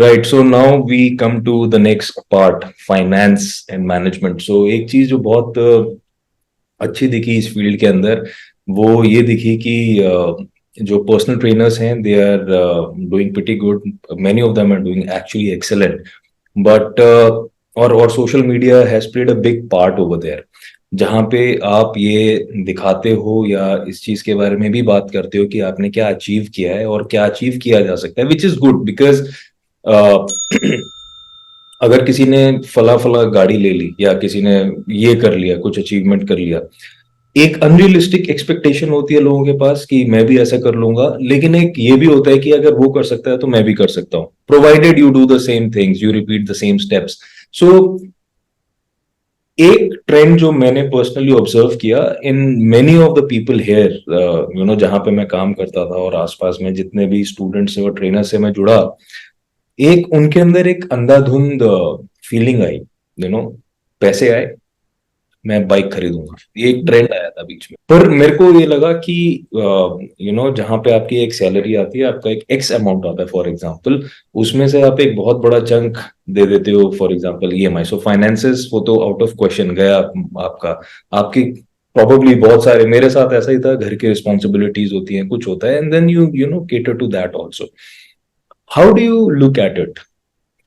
Right. So now we come to the next part, finance and management. So एक चीज जो बहुत अच्छी दिखी इस फील्ड के अंदर, वो ये दिखी कि जो पर्सनल ट्रेनर्स हैं they are doing pretty good, many of them are doing actually excellent, but और social media has played a big part over there, जहाँ पे आप ये दिखाते हो या इस चीज के बारे में भी बात करते हो कि आपने क्या अचीव किया है और क्या अचीव किया जा सकता है, विच इज गुड बिकॉज अगर किसी ने फला फला गाड़ी ले ली या किसी ने ये कर लिया, कुछ अचीवमेंट कर लिया, एक अनरियलिस्टिक एक्सपेक्टेशन होती है लोगों के पास कि मैं भी ऐसा कर लूंगा, लेकिन एक ये भी होता है कि अगर वो कर सकता है तो मैं भी कर सकता हूँ, provided you do the same things, you repeat the same steps. So एक ट्रेंड जो मैंने पर्सनली ऑब्जर्व किया in many of the people here, जहां पे मैं काम करता था और आसपास में जितने भी स्टूडेंट्स से और ट्रेनर से मैं जुड़ा, एक उनके अंदर एक अंधाधुंध फीलिंग आई, पैसे आए मैं बाइक खरीदूंगा, ये एक ट्रेंड आया था बीच में. पर मेरे को ये लगा कि जहां पे आपकी एक सैलरी आती है, आपका एक एक्स अमाउंट आता है फॉर एग्जांपल, उसमें से आप एक बहुत बड़ा चंक दे देते हो for example EMI. So finances वो तो आउट ऑफ क्वेश्चन गया आपका, आपकी प्रॉब्लली बहुत सारे, मेरे साथ ऐसा ही था, घर की रिस्पॉन्सिबिलिटीज होती हैं, कुछ होता है, and then you know cater to that also. How do you look at it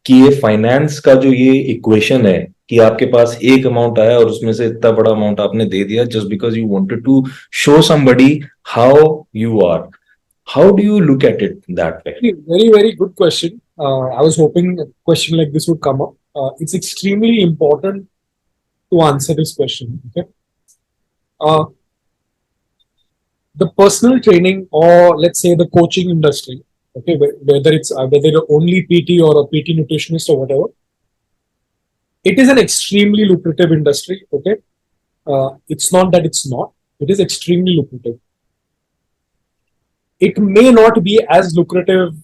कि ये फाइनेंस का जो ये इक्वेशन है कि आपके पास एक अमाउंट आया और उसमें से इतना बड़ा अमाउंट आपने दे दिया just because you wanted to show somebody how you are, how do you look at it that way? Very, very good question. I was hoping a question like this would come up. It's extremely important to answer this question. Okay. Uh, the personal training, or let's say the coaching industry, okay, whether you're only PT or a PT nutritionist or whatever, it is an extremely lucrative industry. Okay. It's not that it's not. It is extremely lucrative. It may not be as lucrative.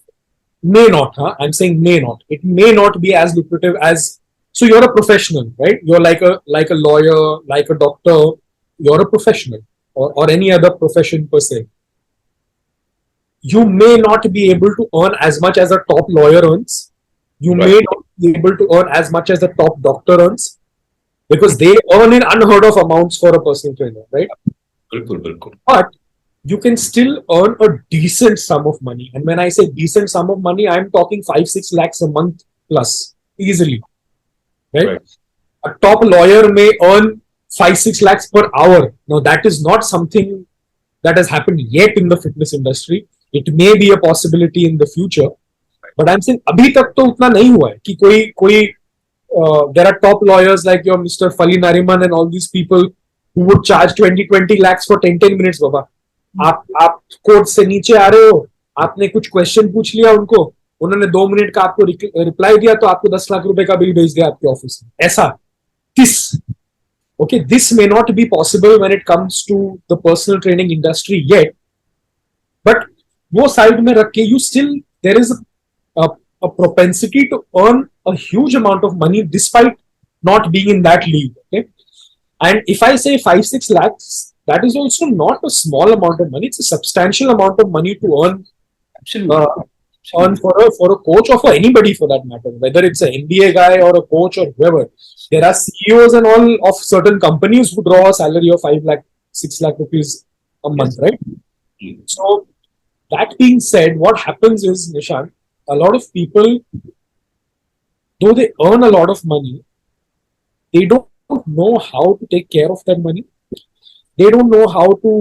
May not, huh? I'm saying may not. It may not be as lucrative as. So you're a professional, right? You're like a lawyer, like a doctor. You're a professional, or any other profession per se. You may not be able to earn as much as a top lawyer earns. You may not be able to earn as much as the top doctor earns, because they earn in unheard of amounts for a personal trainer, right? बिल्कुल. But you can still earn a decent sum of money. And when I say decent sum of money, I'm talking 5-6 lakhs a month plus, easily. Right? A top lawyer may earn 5-6 lakhs per hour. Now, that is not something that has happened yet in the fitness industry. It may be a possibility in the future. But I'm saying, abhi tak to utna nahi hua hai ki koi there are top lawyers like your Mr. Fali Nariman and all these people who would charge 20 lakhs for 10 minutes, baba. आप court से नीचे आ रहे हो, आपने कुछ question पूछ लिया उनको, उन्होंने 2 मिनट का आपको रिप्लाई दिया तो आपको 10 लाख रुपए का बिल भेज दिया आपके ऑफिस में. ऐसा this may not be possible when it comes to the personal training industry yet, but वो साइड में रख के you still there is a propensity to earn a huge amount of money despite not being in that league. Okay, and if I say 5-6 lakhs, that is also not a small amount of money. It's a substantial amount of money to earn. Earn for a coach, or for anybody for that matter, whether it's an MBA guy or a coach or whoever. There are CEOs and all of certain companies who draw a salary of 5 lakh, 6 lakh rupees a month, right? So that being said, what happens is, Nishant, a lot of people, though they earn a lot of money, they don't know how to take care of that money. They don't know how to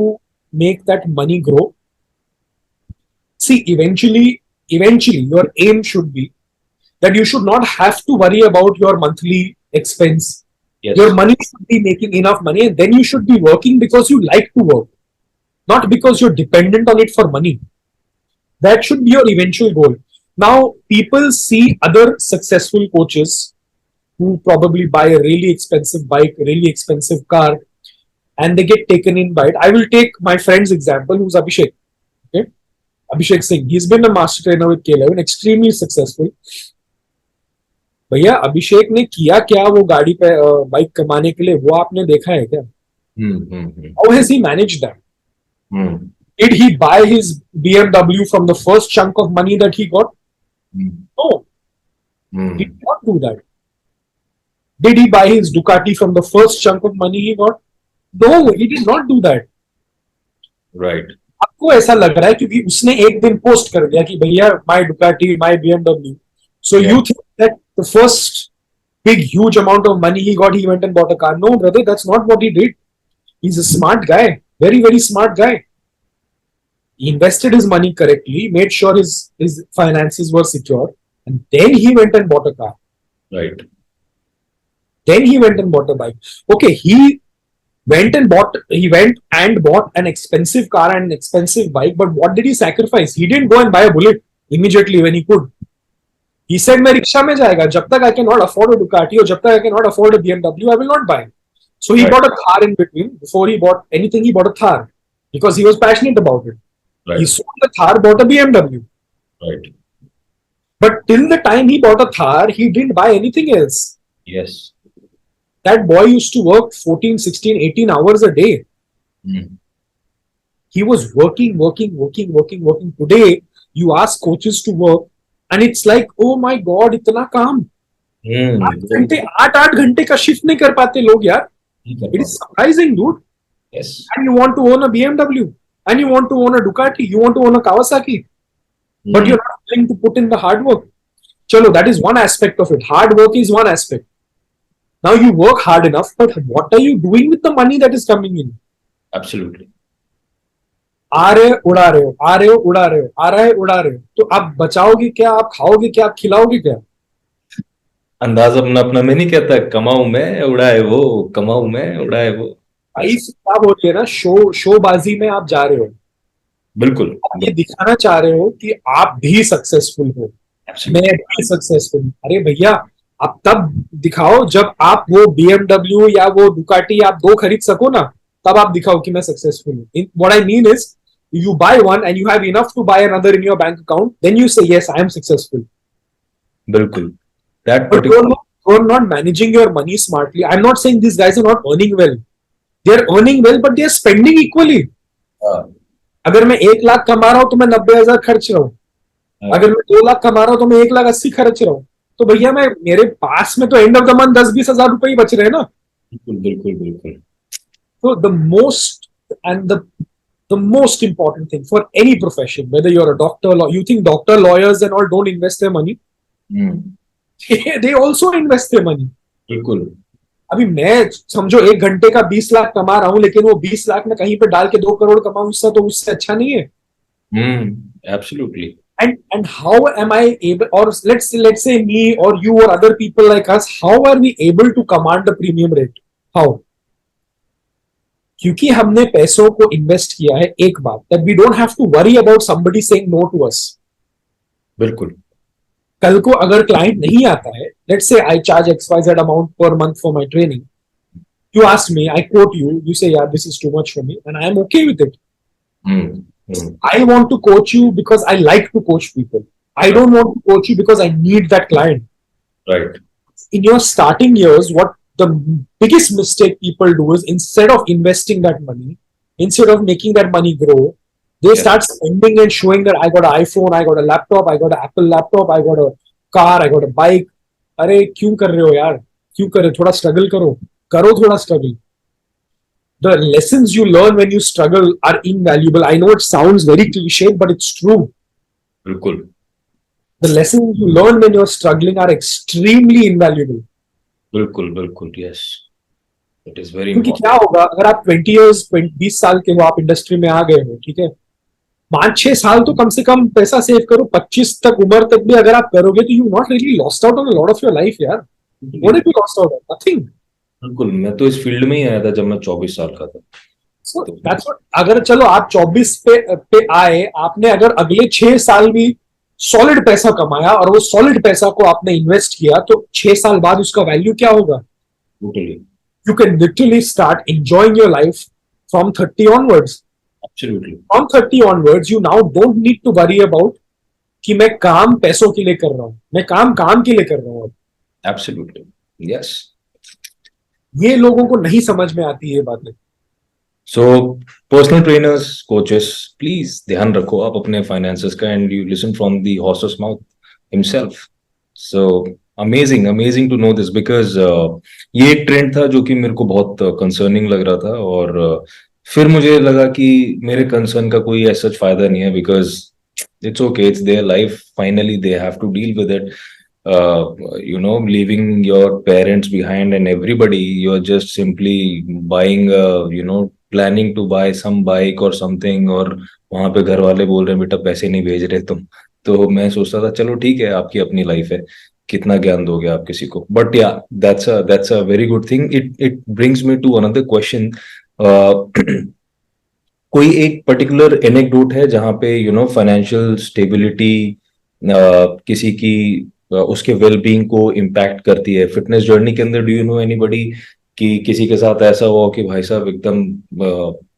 make that money grow. See, eventually, your aim should be that you should not have to worry about your monthly expense. Yes. Your money should be making enough money, and then you should be working because you like to work, not because you're dependent on it for money. That should be your eventual goal. Now, people see other successful coaches who probably buy a really expensive bike, a really expensive car, and they get taken in by it. I will take my friend's example, who's Abhishek. Okay, Abhishek Singh. He's been a master trainer with K11, extremely successful. भैया अभिषेक ने किया क्या वो गाड़ी पे bike कमाने के लिए, वो आपने देखा है क्या? How has he managed that? Did he buy his BMW from the first chunk of money that he got? No. He did not do that. Did he buy his Ducati from the first chunk of money he got? No, he did not do that. Right. आपको ऐसा लग रहा है क्योंकि उसने एक दिन post कर दिया कि भैया my Ducati my BMW, so Yeah. you think that the first big huge amount of money he got he went and bought a car? No brother, that's not what he did. He's a smart guy, very very smart guy. He invested his money correctly, made sure his finances were secure, and then he went and bought a car. Right. Then he went and bought a bike. Okay, he went and bought an expensive car and an expensive bike, but what did he sacrifice? He didn't go and buy a bullet immediately when he could. He said मैं rickshaw में जाएगा, जब तक I cannot afford a Ducati or जब तक I cannot afford a BMW, I will not buy. So he Right. bought a Thar in between. Before he bought anything, he bought a Thar because he was passionate about it. He Right. sold the Thar, bought a BMW. Right. But till the time he bought a Thar, he didn't buy anything else. Yes. That boy used to work 14, 16, 18 hours a day. Mm. He was working. Today, you ask coaches to work, and it's like, oh my God, इतना काम. Mm. 8 घंटे का shift नहीं कर पाते लोग यार. It is surprising, dude. Yes. And you want to own a BMW, and you want to own a Ducati, you want to own a Kawasaki, but you're not willing to put in the hard work. Chalo, that is one aspect of it. Hard work is one aspect. Now you work hard enough, but what are you doing with the money that is coming in? Absolutely. आ रहे हो उड़ा रहे हो, आ रहे हो उड़ा रहे हो, आ रहा है उड़ा रहे हो, तो आप बचाओगे क्या, आप खाओगे क्या, आप खिलाओगे क्या? अंदाज अपना अपना में नहीं कहता, कमाऊं मैं उड़ाए वो, कमाऊं मैं उड़ाए वो. लाइफ क्या बोलती है ना, शोबाजी में आप जा रहे हो, बिल्कुल. आप ये दिखाना चाह रहे हो कि आप भी सक्सेसफुल हो, मैं भी सक्सेसफुल हूँ. अरे भैया, आप तब दिखाओ जब आप वो BMW या वो दुकाटी आप 2 खरीद सको ना, तब आप दिखाओ कि मैं सक्सेसफुल हूँ. What I mean is, you buy one and you have enough to buy another in your bank account, then you say yes, I am successful. बिल्कुल. That But particular. you're not managing your money smartly. I'm not saying these guys are not earning well. They're earning well, but they're spending equally. हाँ. अगर मैं 1 लाख कमा रहा हूं तो मैं 90,000 खर्च रहा हूँ. अगर मैं 2 लाख कमा रहा हूं तो मैं 1,80,000 खर्च रहा हूँ. तो भैया मैं मेरे पास में तो एंड ऑफ द मंथ 10-20 हजार रुपए ही बच रहे हैं ना. बिल्कुल बिल्कुल बिल्कुल. So the most important thing for any profession, whether you're a doctor, you think doctor, lawyers and all don't invest their money? They also invest their money. बिल्कुल. अभी मैं समझो 1 घंटे का 20 लाख कमा रहा हूं, लेकिन वो 20 लाख में कहीं पे डाल के 2 करोड़ कमाऊं, उससे तो उससे अच्छा नहीं है. Absolutely. And how am I able, or let's say me or you or other people like us, how are we able to command a premium rate? How? क्योंकि हमने पैसों को इन्वेस्ट किया है एक बार, that we don't have to worry about somebody saying no to us. बिल्कुल. कल को अगर क्लाइंट नहीं आता है, let's say I charge XYZ amount per month for my training, you ask me, I quote you, you say yeah, this is too much for me, and I am okay with it. I want to coach you because I like to coach people. I don't want to coach you because I need that client. Right. In your starting years, what the biggest mistake people do is, instead of investing that money, instead of making that money grow, they start spending and showing that I got an iPhone, I got a laptop, I got an Apple laptop, I got a car, I got a bike. अरे क्यों कर रहे हो यार, क्यों कर रहे हो? थोड़ा स्ट्रगल करो थोड़ा struggle. The lessons you learn when you struggle are invaluable. I know it sounds very cliche, but it's true. बिल्कुल. The lessons you learn when you're struggling are extremely invaluable. बिल्कुल बिल्कुल. Yes. It is very क्योंकि important. क्या होगा अगर आप 20 साल के हो, आप इंडस्ट्री में आ गए हो, ठीक है, 5-6 साल तो कम से कम पैसा सेव करो. 25 तक उम्र तक भी अगर आप करोगे तो you not really lost out on a lot of your life यार. What have you lost out on? Nothing. बिल्कुल. मैं तो इस फील्ड में ही आया था जब मैं 24 साल का था. So that's what. अगर चलो आप 24 पे आए, आपने अगर अगले 6 साल भी सॉलिड पैसा कमाया और वो सॉलिड पैसा को आपने इन्वेस्ट किया, तो 6 साल बाद उसका वैल्यू क्या होगा? Totally. You can literally start enjoying your life from 30 onwards. Absolutely. From 30 onwards, you now don't need to worry about कि मैं काम पैसों के लिए कर रहा हूं, मैं काम के लिए कर रहा हूं. Absolutely. Yes. ये लोगों को नहीं समझ में आती ये बातें. So personal trainers, coaches, please ध्यान रखो आप अपने finances का, and you listen from the horse's mouth himself. So amazing to know this because ये एक ट्रेंड था जो कि मेरे को बहुत कंसर्निंग लग रहा था, और फिर मुझे लगा कि मेरे कंसर्न का कोई ऐसा फायदा नहीं है, because it's okay, it's their life, finally they have to deal with it. Leaving your parents behind and everybody, you're just simply buying planning to buy some bike or something, और वहां पे घर वाले बोल रहे हैं बेटा पैसे नहीं भेज रहे तुम। तो मैं सोचता था चलो ठीक है, आपकी अपनी लाइफ है, कितना ज्ञान दोगे आप किसी को, but yeah that's a very good thing. It brings me to another question. कोई एक पर्टिकुलर एनेक्डोट है जहां पे फाइनेंशियल स्टेबिलिटी किसी की उसके वेलबींग को इम्पैक्ट करती है फिटनेस जर्नी के अंदर? डू यू नो एनीबडी कि किसी के साथ ऐसा हुआ कि भाई साहब एकदम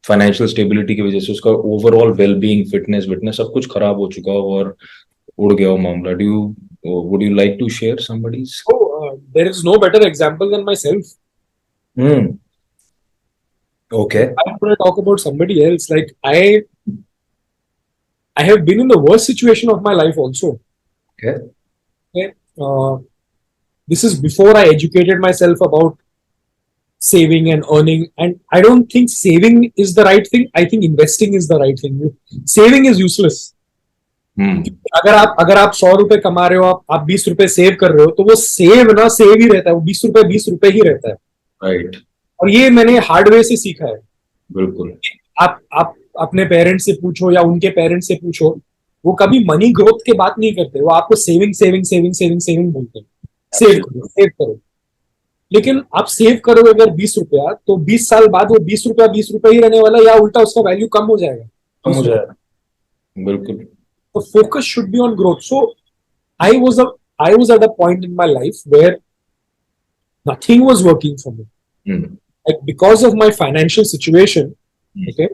फाइनेंशियल स्टेबिलिटी की वजह से उसका ओवरऑल वेलबींग, फिटनेस विटनेस सब कुछ खराब हो चुका हो और उड़ गया हो मामला? Do you would you like to share somebody's? There is no better example than myself. Hmm. Okay. If I'm going to talk about somebody else, like I have been in the worst situation of my life also. Okay. Okay? This is before I educated myself about saving and earning, and I don't think saving is the right thing. I think investing is the right thing. Saving is useless. अगर आप 100 रुपए कमा रहे हो, आप 20 रुपए save कर रहे हो, तो वो सेव ही रहता है, वो 20 रुपए ही रहता है। राइट। और ये मैंने हार्डवेयर से सीखा है। बिल्कुल। आप अपने पेरेंट्स से पूछो या उनके पेरेंट्स से पूछो, वो कभी मनी ग्रोथ की बात नहीं करते, वो आपको saving saving saving saving saving बोलते हैं। सेव करो। लेकिन आप सेव करोगे अगर 20 रुपया, तो 20 साल बाद वो 20 रुपया ही रहने वाला, या उल्टा उसका वैल्यू कम हो जाएगा। कम हो जाएगा, बिल्कुल। तो focus should be on growth. So I was at a point in my life where nothing was working for me. Like because of my financial situation, okay.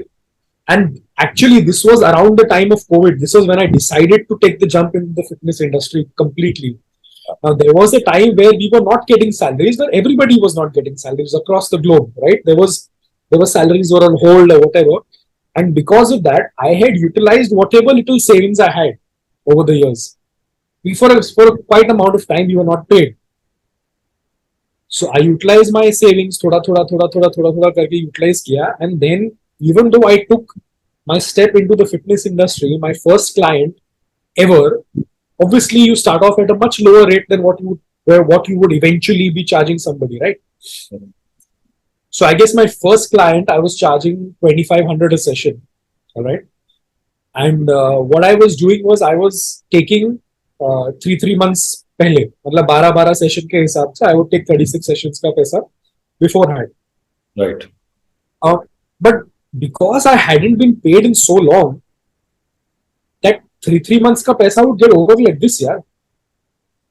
And actually, this was around the time of COVID. This was when I decided to take the jump into the fitness industry completely. Now, there was a time where we were not getting salaries, where everybody was not getting salaries across the globe, right? There were salaries were on hold or whatever. And because of that, I had utilized whatever little savings I had over the years. For quite amount of time, we were not paid. So I utilized my savings, thoda karke utilize kiya, and then even though I took my step into the fitness industry, my first client ever, obviously you start off at a much lower rate than what you would eventually be charging somebody, right? So I guess my first client, I was charging 2,500 a session, all right? And what I was doing was I was taking 3 months पहले, मतलब 12 session के हिसाब से, I would take 36 sessions का पैसा beforehand. Right. But because I hadn't been paid in so long, that 3 months का पैसा would get over like this, यार.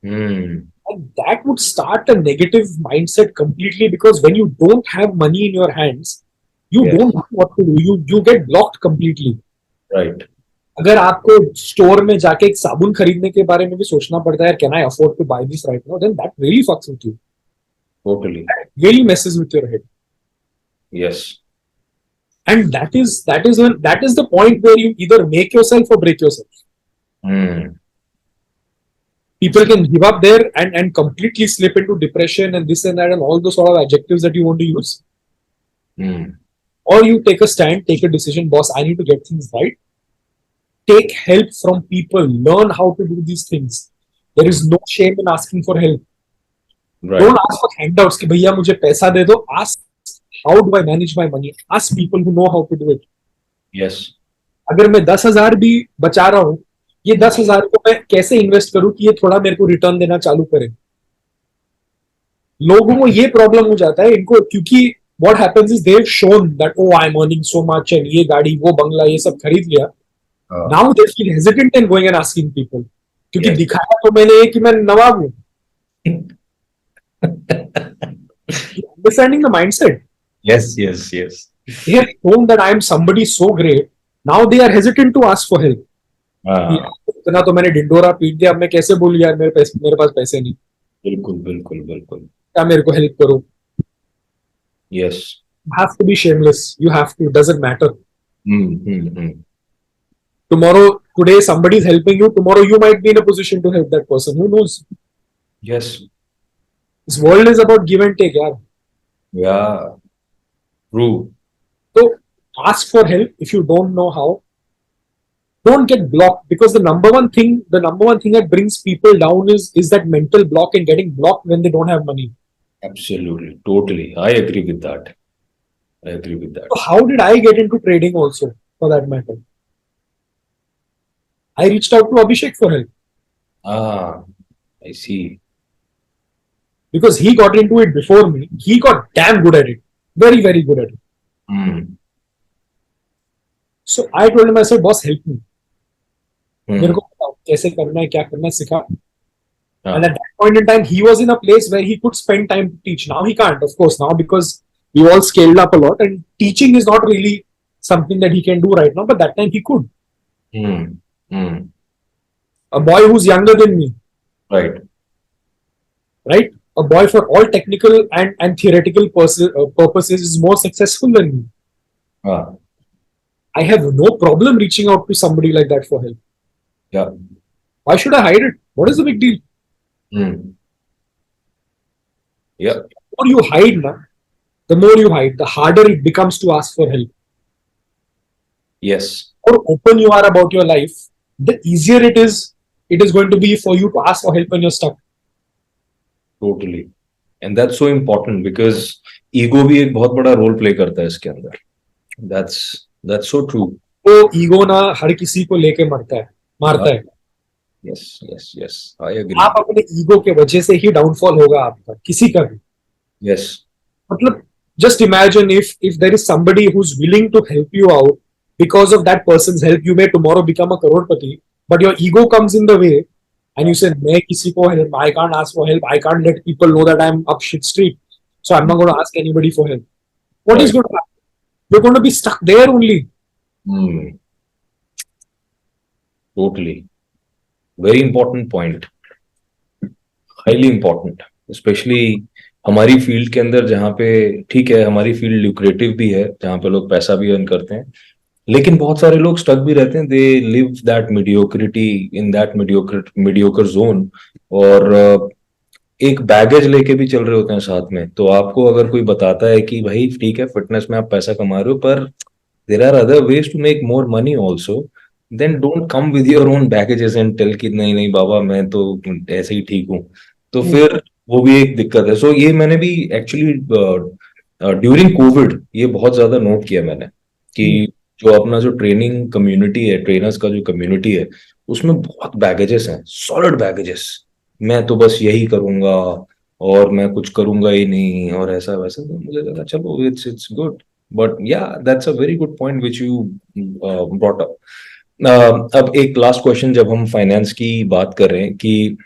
And that would start a negative mindset completely, because when you don't have money in your hands, you don't know what to do. You get blocked completely. Right. अगर आपको store में जाके एक साबुन खरीदने के बारे में भी सोचना पड़ता है, can I afford to buy this right now, then that really fucks with you. Totally. That really messes with your head. Yes. And that is the point where you either make yourself or break yourself. People can give up there and completely slip into depression and this and that and all those sort of adjectives that you want to use. Or you take a stand, take a decision, boss, I need to get things right. Take help from people, learn how to do these things. There is no shame in asking for help. Right. Don't ask for handouts कि भैया मुझे पैसा दे दो. Ask, how do I manage my money? Ask people who know how to do it. Yes. अगर मैं 10,000 भी बचा रहा हूँ, ये 10,000 को मैं कैसे इन्वेस्ट करूँ कि ये थोड़ा मेरे को रिटर्न देना चालू करे? लोगों को ये प्रॉब्लम हो जाता है इनको, क्योंकि what happens is they've shown that oh I'm earning so much and ये गाड़ी वो बंगला ये सब खरीद लिया. Now they feel hesitant in going and asking people, क्योंकि दिखाया तो मैंने कि मैं नवाब हूँ. Understanding the mindset. Yes. They have shown that I am somebody so great. Now they are hesitant to ask for help. इतना तो मैंने डिंडोरा पीट दिया, अब मैं कैसे बोलूं यार मेरे पास पैसे नहीं. बिल्कुल. क्या मेरे को हेल्प करो? Yes. You have to be shameless. You have to. It doesn't matter. Today somebody is helping you. Tomorrow you might be in a position to help that person. Who knows? Yes. This world is about give and take, yaar. Yeah. True. So ask for help if you don't know how. Don't get blocked, because the number one thing that brings people down is that mental block and getting blocked when they don't have money. Absolutely. Totally. I agree with that. I agree with that. So how did I get into trading also, for that matter? I reached out to Abhishek for help Ah, I see. because he got into it before me. He got damn good at it. Very, very good at it. Hmm. So I told him, I said, boss, help me. मेरे Hmm. को बताओ कैसे करना है, क्या करना है, सिखा. And Ah. at that point in time, he was in a place where he could spend time to teach. Now he can't, of course, now because we all scaled up a lot and teaching is not really something that he can do right now. But that time he could. Hmm. Hmm. A boy who's younger than me, Right. right? A boy for all technical and theoretical purposes is more successful than me. Ah. I have no problem reaching out to somebody like that for help. Yeah. Why should I hide it? What is the big deal? Hmm. Yeah. The more you hide, na, the more you hide, the harder it becomes to ask for help. Yes. The more open you are about your life, the easier it is going to be for you to ask for help when you're stuck. Totally. And that's so important because ego भी एक बहुत बड़ा role play करता है इसके अंदर. That's so true. तो ego ना हर किसी को लेके मारता है. Yes, yes, yes. I agree. आप अपने ईगो के वजह से ही डाउनफॉल होगा आपका, किसी का भी. Yes. मतलब just imagine if there is somebody who's willing to help you out. Because of that person's help, you may tomorrow become a crorepati, but your ego comes in the way and you say, मैं किसी को help, I can't ask for help, I can't let people know that I'm up shit street, so I'm not going to ask anybody for help. What is Right. going to happen? You're going to be stuck there only. Hmm. Totally. Very important point. Highly important. Especially हमारी field के अंदर जहाँ पे ठीक है हमारी field lucrative भी है जहाँ पे लोग पैसा भी अर्न करते हैं लेकिन बहुत सारे लोग स्टक भी रहते हैं they live that mediocrity in that mediocre zone और एक बैगेज लेके भी चल रहे होते हैं साथ में तो आपको अगर कोई बताता है कि भाई ठीक है फिटनेस में आप पैसा कमा रहे हो पर there are other ways to make more money also then don't come with your own baggages and tell कि नहीं नहीं बाबा मैं तो ऐसे ही ठीक हूँ तो फिर वो भी एक दिक्कत है सो ये मैंने भी एक्चुअली ड्यूरिंग कोविड ये बहुत ज्यादा नोट किया मैंने कि जो अपना जो ट्रेनिंग कम्युनिटी है ट्रेनर्स का जो कम्युनिटी है उसमें बहुत बैगेजेस हैं सॉलिड बैगेजेस मैं तो बस यही करूंगा और मैं कुछ करूंगा ही नहीं और ऐसा वैसा तो मुझे लगा चलो it's good but yeah that's a very good point which you brought up अब एक लास्ट क्वेश्चन जब हम फाइनेंस की बात कर रहे हैं कि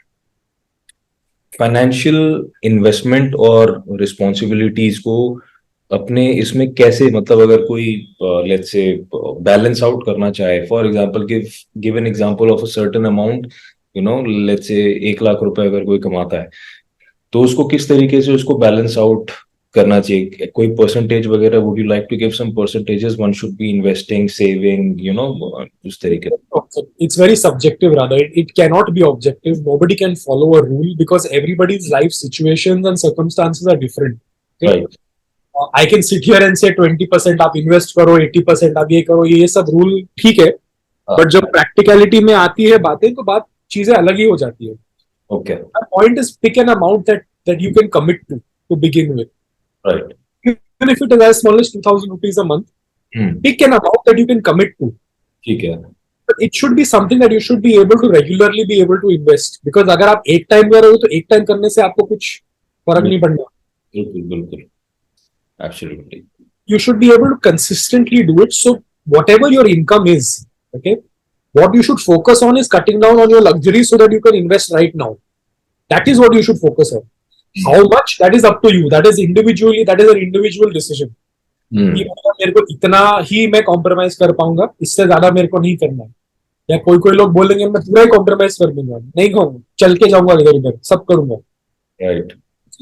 फाइनेंशियल इन्वेस्टमेंट और रिस्पॉन्सिबिलिटीज को अपने इसमें कैसे मतलब अगर कोई लेट्स से बैलेंस आउट करना चाहे for example give an example of a certain amount you know let's say 1 lakh रुपए अगर कोई कमाता है तो उसको किस तरीके से उसको बैलेंस आउट करना चाहिए कोई परसेंटेज वगैरह would you like to give some percentages one should be investing saving you know उस तरीके It's very subjective, rather. It cannot be objective. Nobody can follow a rule because everybody's life situations and circumstances are different. Okay? Right I can sit here and say 20% आप invest करो, 80% आप ये करो, ये सब rule ठीक है. But जब प्रैक्टिकलिटी में आती है बातें तो बात चीजें अलग ही हो जाती है. Okay The point is pick an amount that you can commit to begin with. Right Even if it is as small as 2,000 rupees a month, pick an amount that you can commit to. ठीक है But it should be something that you should be able to regularly be able to invest. Because अगर आप एक time कर रहे हो तो एक टाइम करने से आपको कुछ फर्क नहीं पड़ना. बिल्कुल बिल्कुल absolutely You should be able to consistently do it. So whatever your income is, okay, what you should focus on is cutting down on your luxuries so that you can invest right now. That is what you should focus on. How much, that is up to you. That is an individual decision. कि मेरे को इतना ही मैं compromise कर पाऊंगा, इससे ज्यादा मेरे को नहीं करना है. या कोई कोई लोग बोलेंगे मैं पूरा ही कॉम्प्रोमाइज कर दूंगा, नहीं कहूंगा, चल के जाऊंगा इधर उधर, सब करूंगा. Right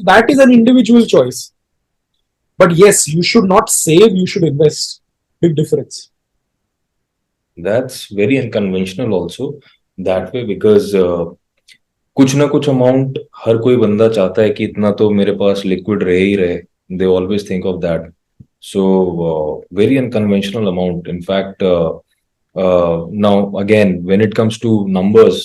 that is an individual choice. But yes, you should not save, you should invest. Big difference. That's very unconventional also that way because कुछ ना कुछ अमाउंट हर कोई बंदा चाहता है कि इतना तो मेरे पास लिक्विड रहे ही रहे. They always think of that. So very unconventional amount. In fact now again when it comes to numbers,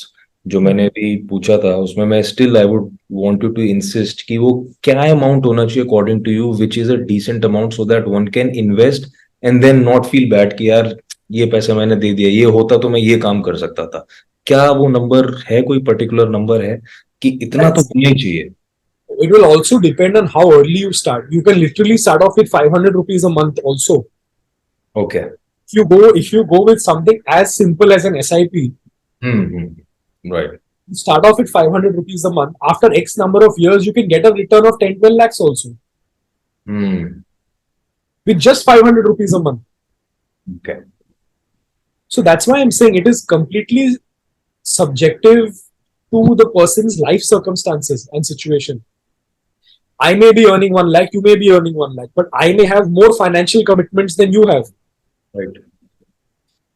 जो मैंने भी पूछा था उसमें मैं still I would want you to insist कि वो क्या अमाउंट होना चाहिए according to you which is a decent amount so that one can invest and then not feel bad कि यार ये पैसा मैंने दे दिया, ये होता तो मैं ये काम कर सकता था. क्या वो नंबर है, कोई पर्टिकुलर नंबर है कि इतना तो That's, होना ही चाहिए? it will also depend on how early you start. You can literally start off with 500 rupees a month also. Okay. If you go with something as simple as an SIP, right. you start off with 500 rupees a month. After X number of years, you can get a return of 10 12 lakhs also with just 500 rupees a month. Okay. So that's why I'm saying it is completely subjective to the person's life circumstances and situation. I may be earning 1 lakh, you may be earning 1 lakh, but I may have more financial commitments than you have. Right.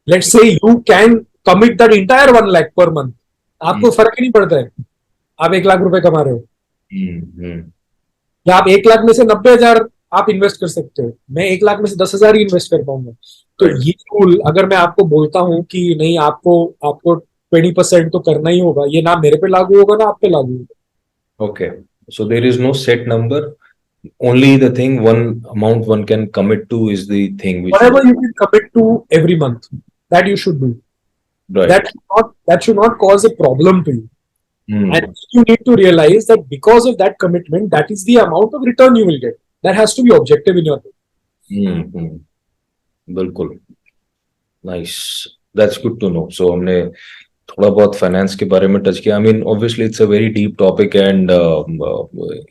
Let's say you can commit that entire 1 lakh per month. आपको फर्क ही नहीं पड़ता है, आप 1 लाख रुपए कमा रहे हो या आप 1 लाख में से 90,000 आप इन्वेस्ट कर सकते हो, मैं 1 लाख में से 10,000 ही इन्वेस्ट कर पाऊंगा. तो ये रूल अगर मैं आपको बोलता हूँ कि नहीं आपको आपको 20% तो करना ही होगा, ये ना मेरे पे लागू होगा ना आप पे लागू होगा. Okay. So there is no set number. Only the thing, one amount one can commit to is the thing which you. Whatever you can commit to every month, that you should do. Right. That should not cause a problem to you. Hmm. And you need to realize that because of that commitment, that is the amount of return you will get. That has to be objective in your life. बिल्कुल. Nice. That's good to know. So हमने थोड़ा बहुत finance के बारे में touch किया. I mean obviously it's a very deep topic and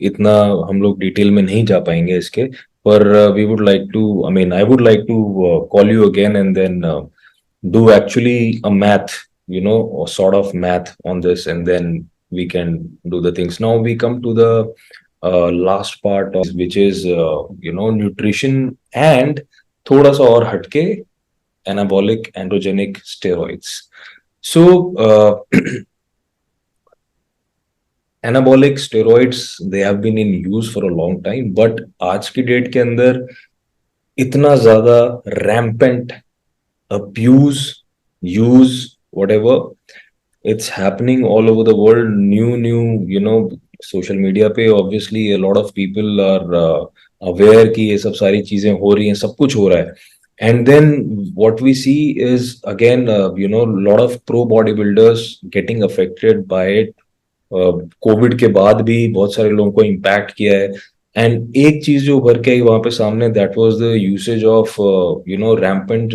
इतना हम लोग डिटेल में नहीं जा पाएंगे इसके. पर we would like to, I mean I would like to call you again and then do actually a math, or sort of math on this, and then we can do the things. Now we come to the last part of which is nutrition and thoda sa aur hatke, anabolic androgenic steroids. So anabolic steroids, they have been in use for a long time, but आज की date के अंदर इतना ज्यादा rampant abuse, use, whatever, it's happening all over the world. New, social media पे obviously a lot of people are aware कि ये सब सारी चीजें हो रही हैं, सब कुछ हो रहा है. And then what we see is again, lot of pro bodybuilders getting affected by it. Covid के बाद भी बहुत सारे लोगों को इम्पैक्ट किया है. एंड एक चीज जो उभर के आई वहां पे सामने, that was the usage of rampant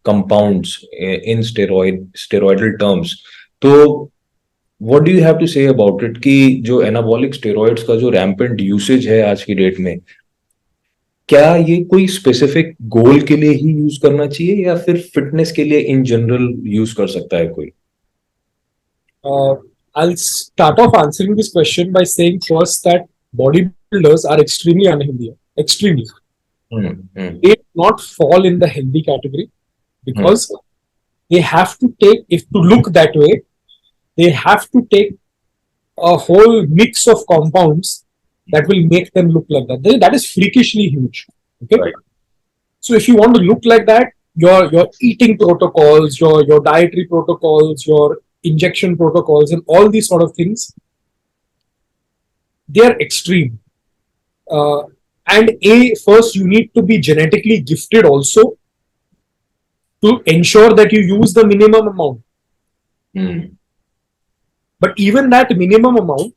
compounds in steroidal terms. तो what do you have to say about it कि जो एनाबॉलिक स्टेरॉइड्स का जो रैम्पेंट यूसेज है आज की डेट में, क्या ये कोई स्पेसिफिक गोल के लिए ही यूज करना चाहिए या फिर फिटनेस के लिए इन जनरल यूज कर सकता है कोई? I'll start off answering this question by saying first that bodybuilders are extremely unhealthy. Extremely. They do not fall in the healthy category because they have to take, if to look that way, they have to take a whole mix of compounds that will make them look like that. That is freakishly huge. Okay. Right. So if you want to look like that, your eating protocols, your dietary protocols, your injection protocols, and all these sort of things, they are extreme. And first you need to be genetically gifted also to ensure that you use the minimum amount. But even that minimum amount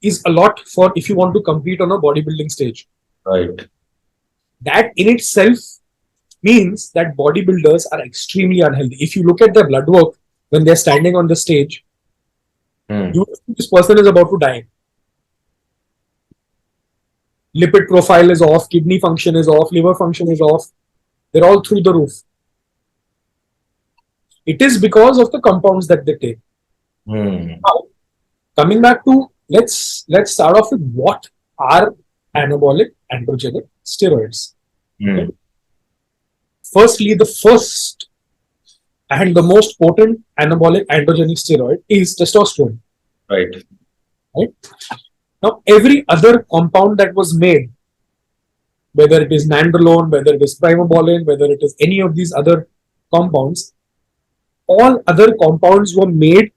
is a lot for if you want to compete on a bodybuilding stage. Right. That in itself means that bodybuilders are extremely unhealthy. If you look at their blood work when they're standing on the stage, you think this person is about to die. Lipid profile is off, kidney function is off, liver function is off. They're all through the roof. It is because of the compounds that they take. Now, coming back to let's start off with what are anabolic androgenic steroids. Okay? Firstly, the first and the most potent anabolic androgenic steroid is testosterone. Right. right? Now, every other compound that was made, whether it is nandrolone, whether it is primobolan, whether it is any of these other compounds, all other compounds were made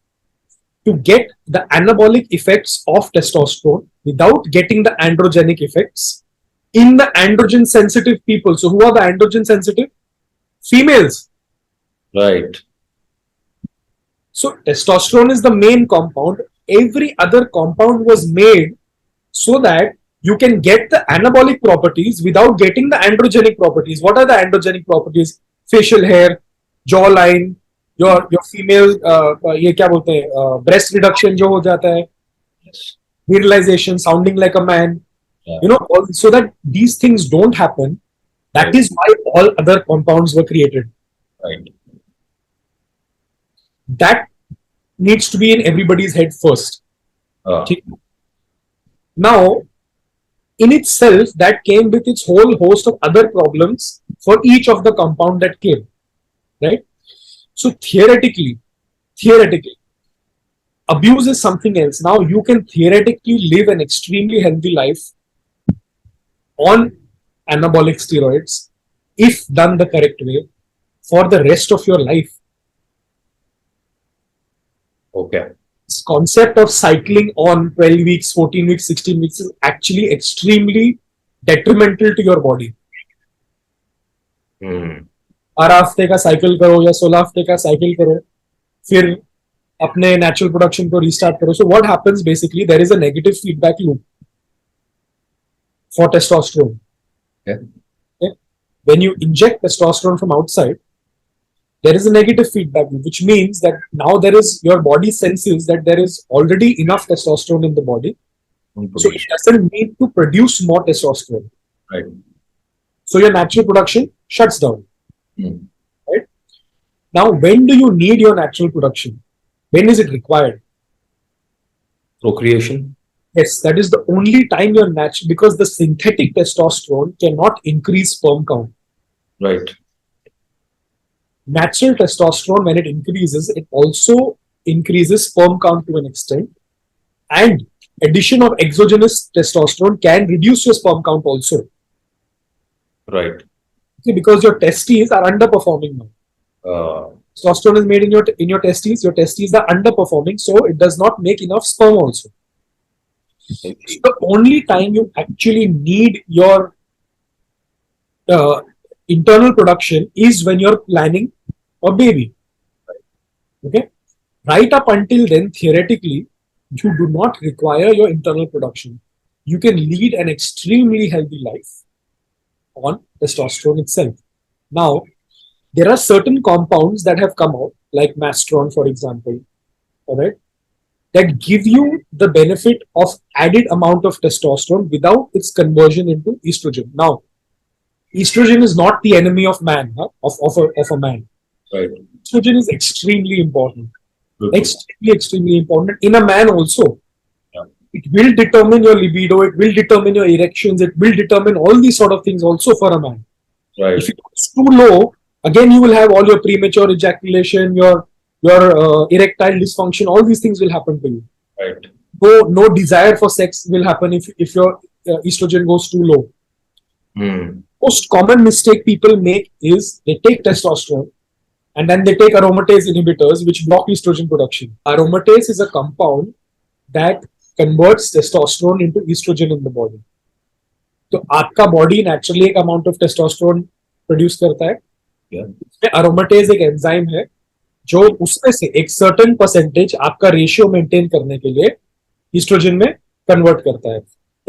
to get the anabolic effects of testosterone without getting the androgenic effects in the androgen sensitive people. So, who are the androgen sensitive? Females. Right. So, testosterone is the main compound. Every other compound was made so that you can get the anabolic properties without getting the androgenic properties. What are the androgenic properties? Facial hair, jawline, your female ये क्या बोलते हैं breast reduction जो हो जाता है, Yes. virilization, sounding like a man, Yeah. so that these things don't happen. That Right. is why all other compounds were created. Right. That needs to be in everybody's head first. Uh, Now, in itself, that came with its whole host of other problems for each of the compound that came, right? So theoretically, abuse is something else. Now you can theoretically live an extremely healthy life on anabolic steroids if done the correct way for the rest of your life. okay. This concept of cycling on 12 weeks, 14 weeks, 16 weeks is actually extremely detrimental to your body. 12 हफ्ते का cycle करो या 16 हफ्ते का cycle करो, फिर अपने natural production को रीस्टार्ट करो. So what happens basically, there is a negative feedback loop for testosterone. When you inject testosterone from outside, there is a negative feedback loop, which means that now your body senses that there is already enough testosterone in the body, so it doesn't need to produce more testosterone. Right. So your natural production shuts down. Right? Now, when do you need your natural production? When is it required? Procreation. Yes, that is the only time you're natural, because the synthetic testosterone cannot increase sperm count. Right. Natural testosterone, when it increases, it also increases sperm count to an extent, and addition of exogenous testosterone can reduce your sperm count also. Right. Okay, because your testes are underperforming now. Testosterone is made in your testes. Your testes are underperforming, so it does not make enough sperm also. So the only time you actually need your internal production is when you're planning a baby. Okay, right up until then, theoretically, you do not require your internal production. You can lead an extremely healthy life on testosterone itself. Now, there are certain compounds that have come out, like mastron, for example, all right, that give you the benefit of added amount of testosterone without its conversion into estrogen. Now, estrogen is not the enemy of man, of a man. Right. Estrogen is extremely important. Extremely important in a man also. Yeah. It will determine your libido, it will determine your erections, it will determine all these sort of things also for a man. Right. If it's too low, again you will have all your premature ejaculation, your erectile dysfunction, all these things will happen to you. Right. No desire for sex will happen if your estrogen goes too low. Most common mistake people make is they take testosterone and then they take aromatase inhibitors which block estrogen production. Aromatase is a compound that converts testosterone into estrogen in the body. तो आपका body naturally एक amount of testosterone produce करता है. इसमें अरोमाटेज एक enzyme है जो उसमें से एक सर्टेन परसेंटेज आपका रेशियो मेंटेन करने के लिए ईस्ट्रोजन में कन्वर्ट करता है.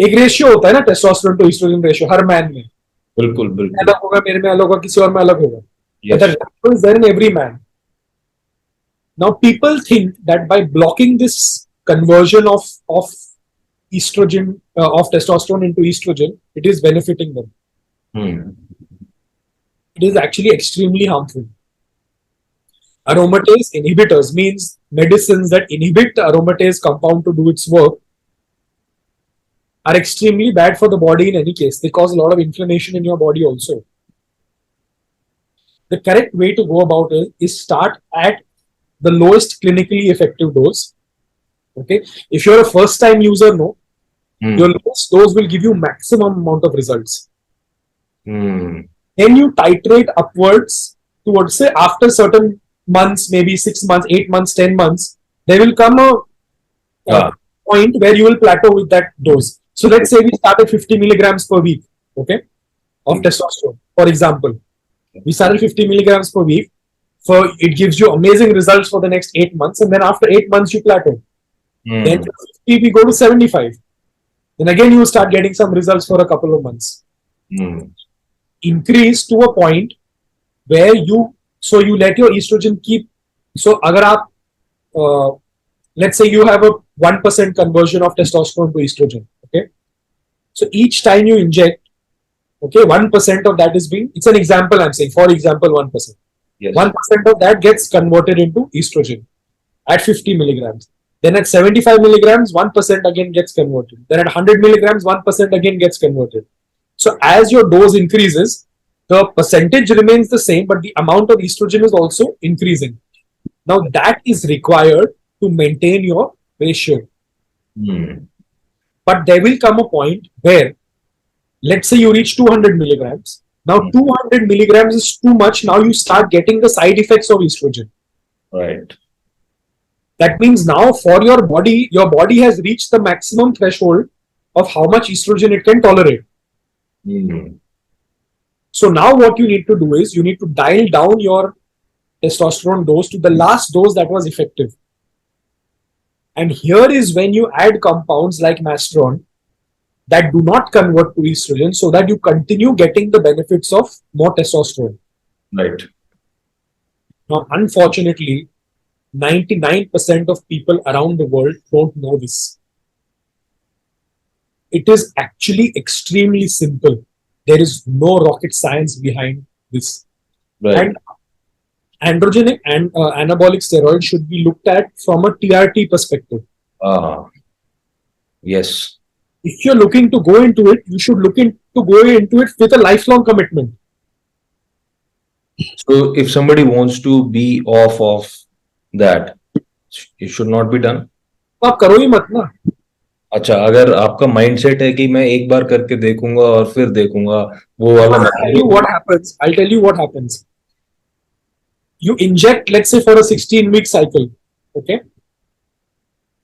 एक रेशियो होता है ना टेस्टोस्टेरोन टू ईस्ट्रोजन रेशियो हर मैन में. बिल्कुल बिल्कुल अलग होगा, मेरे में अलग होगा, किसी और में अलग होगा. But the ratio is there in every man. Now people think that by blocking this conversion of estrogen of testosterone into estrogen, it is benefiting them. It is actually extremely harmful. Aromatase inhibitors means medicines that inhibit the aromatase compound to do its work are extremely bad for the body in any case. They cause a lot of inflammation in your body also. The correct way to go about it is start at the lowest clinically effective dose. Okay, if you're a first time user, no, your Hmm. lowest dose will give you maximum amount of results. Hmm. Then you titrate upwards towards, say, after certain months, maybe 6 months, 8 months, 10 months, there will come a Ah. point where you will plateau with that dose. So let's say we started 50 milligrams per week, okay, of testosterone, for example. We started 50 milligrams per week. So it gives you amazing results for the next 8 months, and then after 8 months you plateau. Then Hmm. from 50 we go to 75. Then again you start getting some results for a couple of months. Hmm. Increase to a point where you let your estrogen keep. So agar aap, uh, let's say you have a 1% conversion of testosterone to estrogen, okay. So each time you inject, okay, 1% of that is being, it's an example I'm saying, for example, 1%. Yes. 1% of that gets converted into estrogen at 50 milligrams. Then at 75 milligrams, 1% again gets converted. Then at 100 milligrams, 1% again gets converted. So as your dose increases, the percentage remains the same, but the amount of estrogen is also increasing. Now that is required to maintain your ratio. Hmm. But there will come a point where, let's say you reach 200 milligrams. Now Hmm. 200 milligrams is too much. Now you start getting the side effects of estrogen. Right. That means now for your body has reached the maximum threshold of how much estrogen it can tolerate. Hmm. So now what you need to do is you need to dial down your testosterone dose to the last dose that was effective. And here is when you add compounds like mastron that do not convert to estrogen so that you continue getting the benefits of more testosterone. Right. Now, unfortunately, 99% of people around the world don't know this. It is actually extremely simple. There is no rocket science behind this. Right. And androgenic and anabolic steroids should be looked at from a TRT perspective. Ah. Yes. If you're looking to go into it, you should look into go into it with a lifelong commitment. So if somebody wants to be off of that, it should not be done. तो आप करो ही मत ना. अच्छा, अगर आपका mindset है कि मैं एक बार करके देखूंगा और फिर देखूंगा, वो वाला I'll tell you मतलब. what happens. I'll tell you what happens. You inject, let's say, for a 16-week cycle. Okay.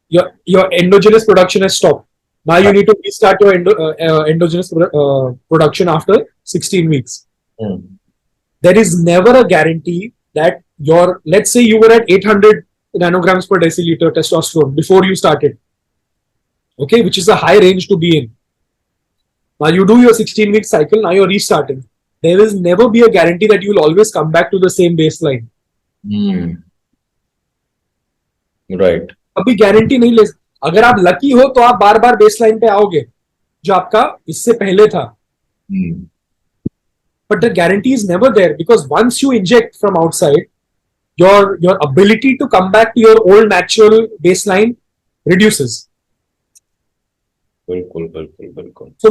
Your endogenous production has stopped. Now you need to restart your endogenous production after 16 weeks. Hmm. There is never a guarantee that your, let's say you were at 800 nanograms per deciliter testosterone before you started, okay, which is a high range to be in. Now you do your 16-week cycle, now you're restarting. There will never be a guarantee that you will always come back to the same baseline. Hmm. Right. अभी guarantee नहीं ले. अगर आप lucky हो तो आप बार बार baseline पे आओगे जो आपका इससे पहले था. Hmm. But the guarantee is never there because once you inject from outside, your ability to come back to your old natural baseline reduces. बिल्कुल बिल्कुल बिल्कुल. So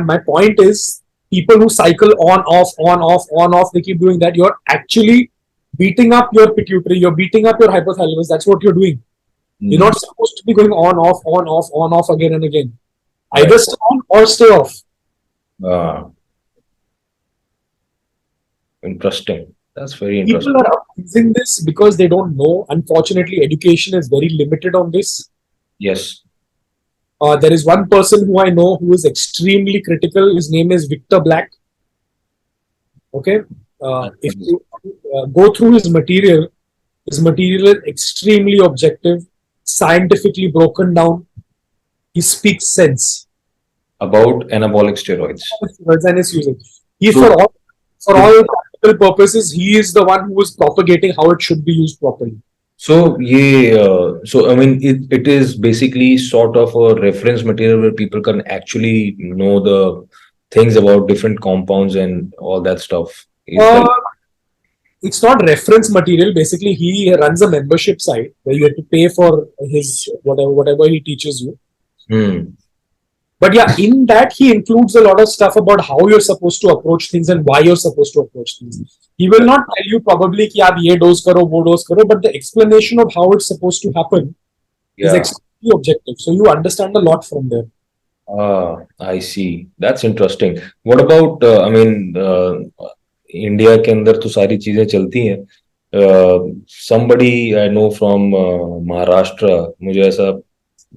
my point is, people who cycle on off on off on off, they keep doing that. You're actually beating up your pituitary. You're beating up your hypothalamus. That's what you're doing. You're Hmm. not supposed to be going on off again and again. Right. Either stay on or stay off. Ah. Interesting. That's very People interesting. are using this because they don't know. Unfortunately, education is very limited on this. Yes. There is one person who I know who is extremely critical. His name is Victor Black. Okay. If you go through his material is extremely objective, scientifically broken down. He speaks sense. About anabolic steroids. And his usage. He, So, for all practical purposes, he is the one who is propagating how it should be used properly. so so I mean, it is basically sort of a reference material where people can actually know the things about different compounds and all that stuff. Is that? It's not reference material. Basically, he runs a membership site where you have to pay for his whatever he teaches you. Hmm. But yeah, in that he includes a lot of stuff about how you're supposed to approach things and why you're supposed to approach things. He will not tell you probably कि आप ये dose करो, वो dose करो, but the explanation of how it's supposed to happen is Yeah. objective. So you understand a lot from there. I see. That's interesting. What about, I mean, India के अंदर तो सारी चीजें चलती हैं. Somebody I know from Maharashtra, मुझे ऐसा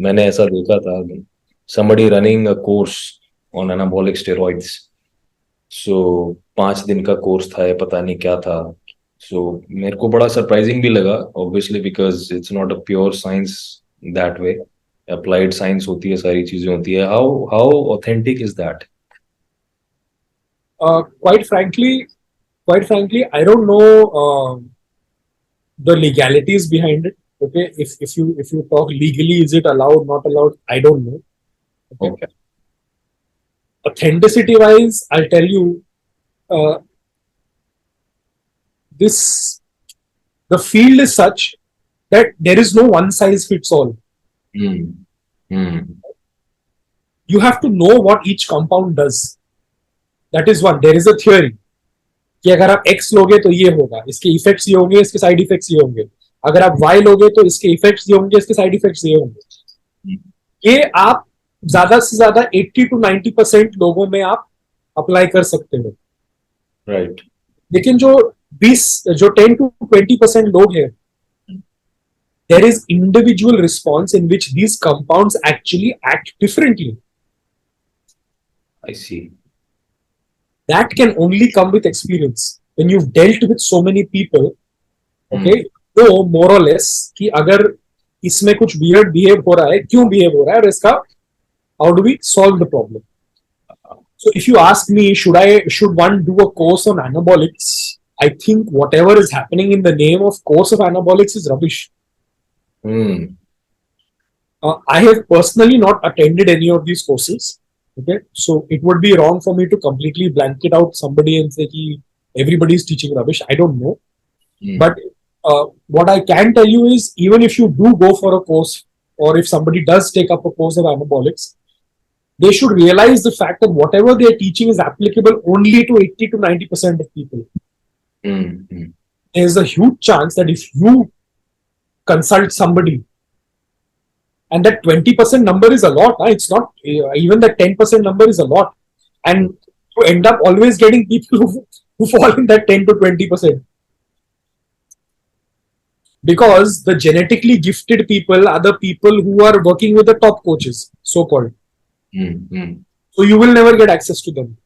मैंने ऐसा देखा था. Somebody running a course on anabolic steroids. So 5 दिन का कोर्स था, ये पता नहीं क्या था. So मेरे को बड़ा सरप्राइजिंग भी लगा, obviously because it's not a pure science that way. Applied science होती है, सारी चीजें होती है. How authentic is that? Uh, quite frankly, quite frankly, I don't know the legalities behind it. Okay, if you talk legally, is it allowed, not allowed? I don't know. Okay. Okay. Authenticity wise, I'll tell you, uh, this the field is such that there is no one size fits all. Hmm. Hmm. You have to know what each compound does. That is one. There is a theory कि अगर आप X लोगे तो ये होगा, इसके effects ये होंगे, इसके साइड इफेक्ट्स ये होंगे. अगर आप Y लोगे तो इसके इफेक्ट्स ये होंगे, इसके साइड इफेक्ट्स ये होंगे. ये आप ज्यादा से ज्यादा 80 to 90% लोगों में आप अप्लाई कर सकते हो. Right. लेकिन जो 10 to 20% लोग हैं, there is individual response in which these compounds actually act differently. I see. That can only come with experience. When you've dealt with so many people, okay, तो more or less कि अगर इसमें कुछ weird behave हो रहा है, क्यों behave हो रहा है, और इसका how do we solve the problem? So if you ask me, should one do a course on anabolics? I think whatever is happening in the name of course of anabolics is rubbish. I have personally not attended any of these courses. Okay, so it would be wrong for me to completely blanket out somebody and say कि everybody is teaching rubbish. I don't know. But what I can tell you is, even if you do go for a course, or if somebody does take up a course of anabolics, they should realize the fact that whatever they are teaching is applicable only to 80 to 90% of people. There's a huge chance that if you consult somebody, and that 20% number is a lot, it's not even that 10% number is a lot, and you end up always getting people who fall in that 10 to 20%. Because the genetically gifted people are the people who are working with the top coaches, so-called. So you will never get access to them.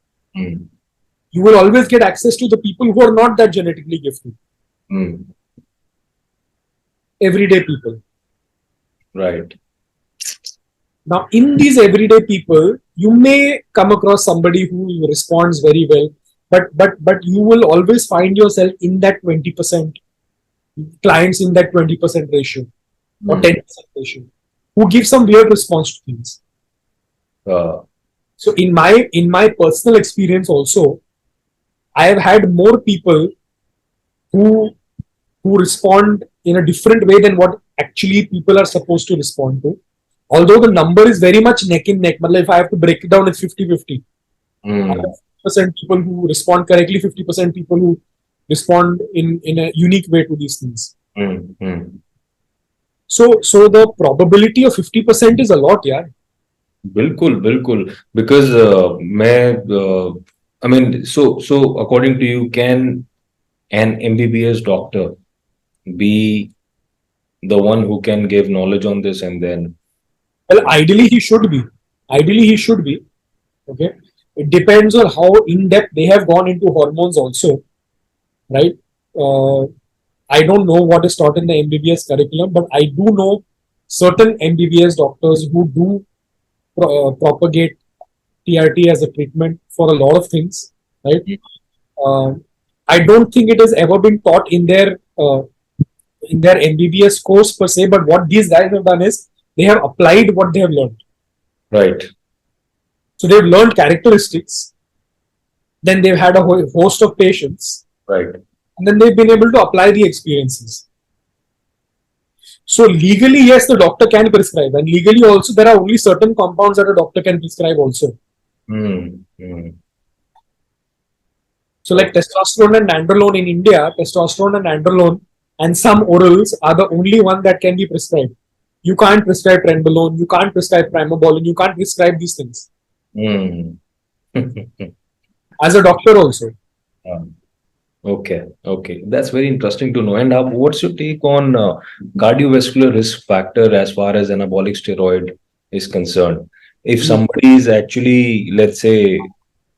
You will always get access to the people who are not that genetically gifted. Everyday people. Right. Now, in these everyday people, you may come across somebody who responds very well, but you will always find yourself in that 20%, clients in that 20% ratio or 10% ratio, who give some weird response to things. So in my personal experience also, I have had more people who respond in a different way than what actually people are supposed to respond to. Although the number is very much neck in neck, but if I have to break it down, it's 50-50. 50% people who respond correctly, 50% people who respond in a unique way to these things. So the probability of 50% is a lot, yeah. बिल्कुल. Because I mean, so according to you, can an MBBS doctor be the one who can give knowledge on this, and then? Well, ideally he should be. Okay. It depends on how in depth they have gone into hormones also, right? I don't know what is taught in the MBBS curriculum, but I do know certain MBBS doctors who do propagate TRT as a treatment for a lot of things, right? I don't think it has ever been taught in their MBBS course per se, but what these guys have done is they have applied what they have learned. Right. So they've learned characteristics, then they've had a whole host of patients, right, and then they've been able to apply the experiences. So legally, yes, the doctor can prescribe, and legally also there are only certain compounds that a doctor can prescribe also. So like testosterone and nandrolone in India, testosterone and nandrolone and some orals are the only one that can be prescribed. You can't prescribe trenbolone, you can't prescribe primobolan, you can't prescribe these things. Hmm. As a doctor also. Okay, okay. That's very interesting to know. And what's your take on cardiovascular risk factor as far as anabolic steroid is concerned? If somebody is actually, let's say,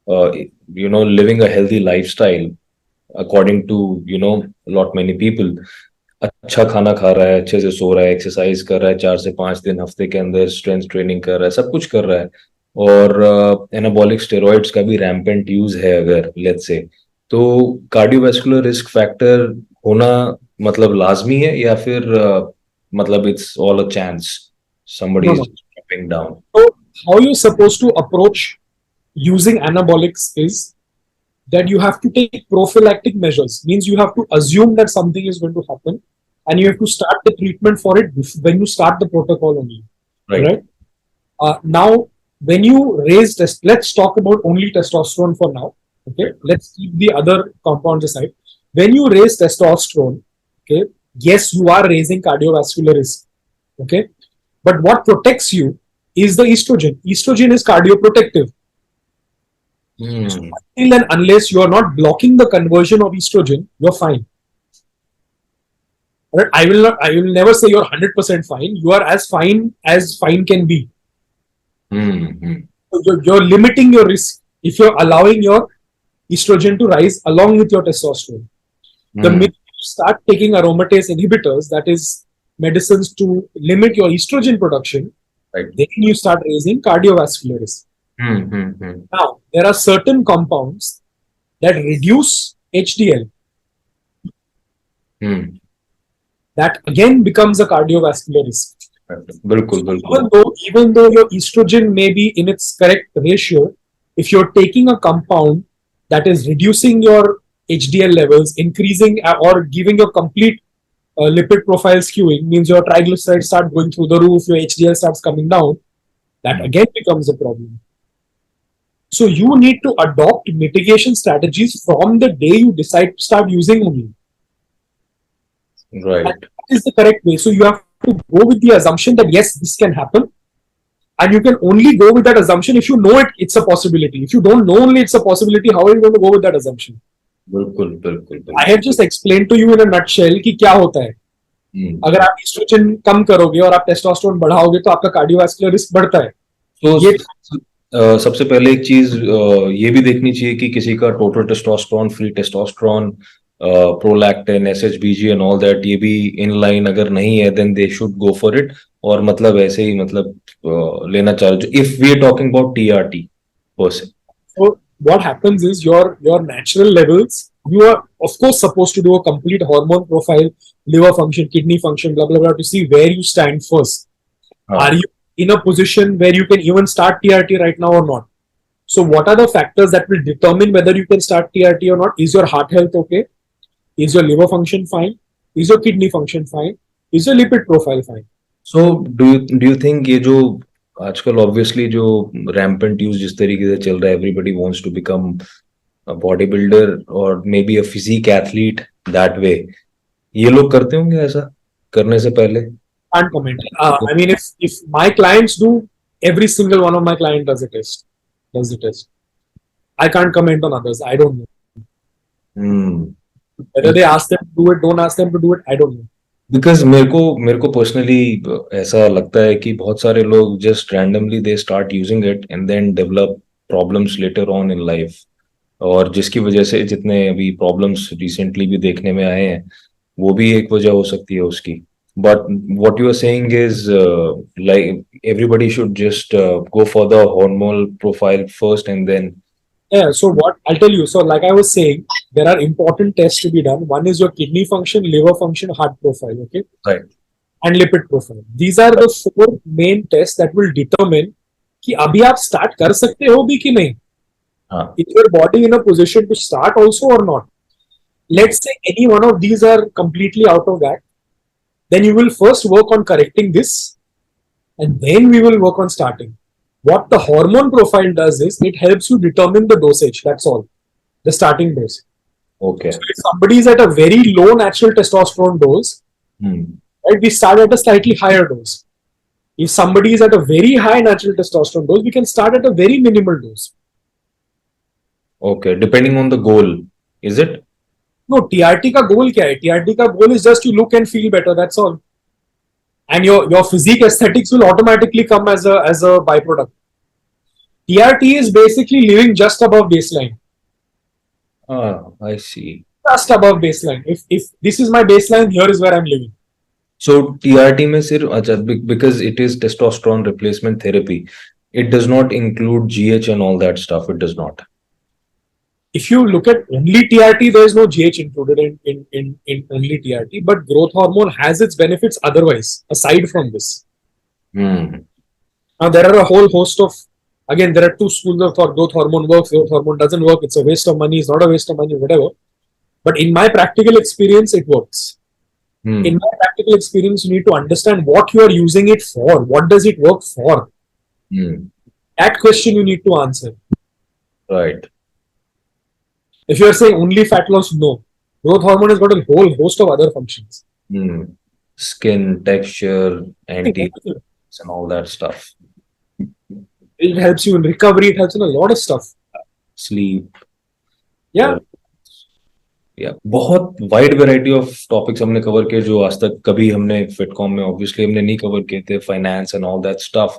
living a healthy lifestyle, according to, a lot many people, अच्छा खाना खा रहा है, अच्छे से सो रहा है, exercise कर रहा है 4 से 5 दिन हफ्ते के अंदर, स्ट्रेंथ ट्रेनिंग कर रहा है, सब कुछ कर रहा है, और एनाबॉलिक स्टेरॉइड्स का भी रैम्पेंट यूज है अगर, लेट्स से, तो कार्डियोवास्कुलर रिस्क फैक्टर होना मतलब लाजमी है, या फिर मतलब it's all a chance somebody No, is no. dropping down? So how you're supposed to approach using anabolics is that you have to take prophylactic measures. Means you have to assume that something is going to happen, and you have to start the treatment for it when you start the protocol only. Right. Right? Now, when you raise test, let's talk about only testosterone for now. Okay, let's keep the other compounds aside. When you raise testosterone, okay, yes, you are raising cardiovascular risk. Okay, but what protects you is the estrogen. Estrogen is cardioprotective. Hmm. Until and unless you are not blocking the conversion of estrogen, you're fine. Right? I will never say you're 100% fine. You are as fine can be. Hmm. So you're limiting your risk if you're allowing your estrogen to rise along with your testosterone. The Hmm. minute you start taking aromatase inhibitors, that is medicines to limit your estrogen production, Right. then you start raising cardiovascular risk. Hmm. Now, there are certain compounds that reduce HDL. Hmm. That again becomes a cardiovascular risk. बिल्कुल So बिल्कुल. even though your estrogen may be in its correct ratio, if you're taking a compound that is reducing your HDL levels, increasing or giving your complete lipid profile skewing, means your triglycerides start going through the roof, your HDL starts coming down, that again becomes a problem. So you need to adopt mitigation strategies from the day you decide to start using only. Right. And that is the correct way. So you have to go with the assumption that yes, this can happen. And you can only go with that assumption if you know it's a possibility. If you don't know only it's a possibility, how are you going to go with that assumption? बिल्कुल बिल्कुल I बिल्कुल. have just explained to you in a nutshell कि क्या होता है. अगर आप oestrogen कम करोगे और आप टेस्टोस्टेरोन बढ़ाओगे तो आपका कार्डियोवास्कुलर रिस्क बढ़ता है. तो ये सबसे पहले एक चीज ये भी देखनी चाहिए कि किसी का total testosterone, free testosterone, prolactin, SHBG and all that, ये भी इन लाइन अगर नहीं है, then they should go for it, और मतलब ऐसे ही मतलब लेना चाहिए if we are talking about TRT person. So what happens is your natural levels, you are of course supposed to do a complete hormone profile, liver function, kidney function, blah blah blah, to see where you stand first. Are you in a position where you can even start TRT right now or not? So what are the factors that will determine whether you can start TRT or not? Is your heart health okay? Is your liver function fine? Is your kidney function fine? Is your lipid profile fine? So do you think ये जो आजकल obviously जो rampant use जिस तरीके से चल रहा है, everybody wants to become a body builder और may be a physique athlete that way, ये लोग करते होंगे ऐसा करने से पहले? Can't comment. I mean, if my clients do, every single one of my client does a test. Does the test. I can't comment on others. I don't know. Whether they ask them to do it, don't ask them to do it, I don't know. Because मेरे को personally ऐसा लगता है कि बहुत सारे लोग just randomly they start using it and then develop problems later on in life, और जिसकी वजह से जितने अभी प्रॉब्लम्स रिसेंटली भी देखने में आए हैं, वो भी एक वजह हो सकती है उसकी. But what you are saying is like everybody should just go for the hormonal profile first and then. Yeah, so what I'll tell you. So, like I was saying, there are important tests to be done. One is your kidney function, liver function, heart profile, okay, right. and lipid profile. These are the four main tests that will determine कि अभी आप start कर सकते हो भी कि नहीं. हाँ. Is your body in a position to start also or not? Let's say any one of these are completely out of that, then you will first work on correcting this, and then we will work on starting. What the hormone profile does is it helps you determine the dosage. That's all. The starting dose. Okay. So if somebody is at a very low natural testosterone dose, right, we start at a slightly higher dose. If somebody is at a very high natural testosterone dose, we can start at a very minimal dose. Okay, depending on the goal, is it? No, TRT का goal क्या है? TRT का goal is just you look and feel better. That's all. And your physique aesthetics will automatically come as a byproduct. TRT is basically living just above baseline. I see. Just above baseline. If this is my baseline, here is where I'm living. So TRT में सिर्फ अच्छा because it is testosterone replacement therapy, it does not include GH and all that stuff. It does not. If you look at only TRT, there is no GH included in only TRT, but growth hormone has its benefits otherwise, aside from this. Now, there are a whole host of, again, there are two schools of thought. Growth hormone works, growth hormone doesn't work, it's a waste of money, it's not a waste of money, whatever. But in my practical experience, it works. In my practical experience, you need to understand what you are using it for. What does it work for? That question you need to answer. Right. If you are saying only fat loss, no. Growth hormone has got a whole host of other functions. Skin texture, anti and all that stuff. It helps you in recovery. It helps in a lot of stuff. Sleep. Yeah. बहुत wide variety of topics हमने cover किए जो आज तक कभी हमने फिटकॉम में obviously हमने नहीं कवर किए थे, finance and all that stuff.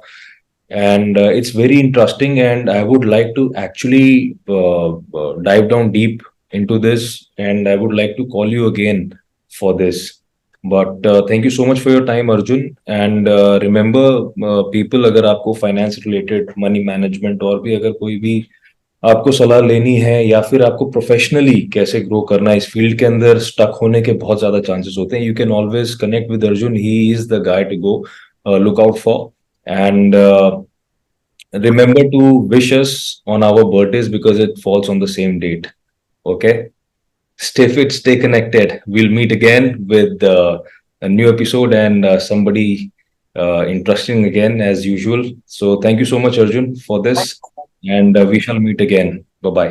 And it's very interesting, and I would like to actually dive down deep into this, and I would like to call you again for this. But thank you so much for your time, Arjun. And remember, people, अगर आपको finance related, money management और भी अगर कोई भी आपको सलाह लेनी है या फिर आपको प्रोफेशनली कैसे ग्रो करना है, इस फील्ड के अंदर स्टक होने के बहुत ज्यादा चांसेस होते हैं, you can always connect with Arjun. He is the guy to go look out for. And remember to wish us on our birthdays because it falls on the same date. Okay? Stay fit, stay connected. We'll meet again with a new episode and somebody interesting again as usual. So thank you so much, Arjun, for this. And we shall meet again. Bye-bye.